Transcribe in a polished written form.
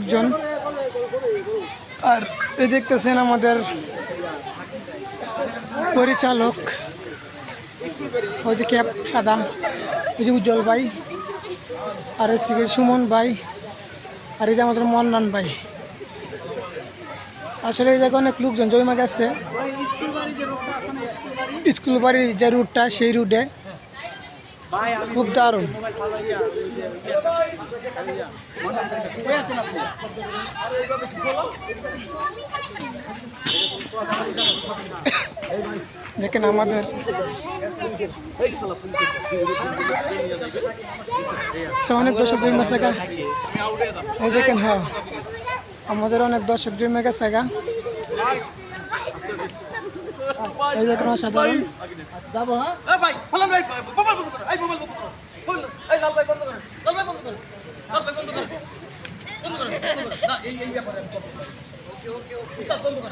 লোকজন। আর এই দেখতেছেন আমাদের পরিচালক, ওই যে ক্যাপ সাদা, ওই যে উজ্জ্বল ভাই, আর হচ্ছে সুমন ভাই, আর এই যে আমাদের মন্নান ভাই। আসলে এই জায়গায় অনেক লোকজন জমা গেছে। স্কুল বাড়ির যে রুটটা, সেই রুটে খুব দারুণ। দেখেন আমাদের অনেক দর্শক জমে গেছে গা। এই দেখেন, হ্যাঁ আমাদের অনেক দর্শক জমে গেছে গা। এই দেখেন অসাধারণ। যাবো হ্যাঁ ভাই, বললাম ভাই, মোবাইল বন্ধ করো, এই মোবাইল বন্ধ করো, এই লাল ভাই বন্ধ করো, লাল ভাই বন্ধ করো, লাল ভাই বন্ধ করো, বন্ধ করো, না এই ব্যাপারে ওকে বন্ধ করো।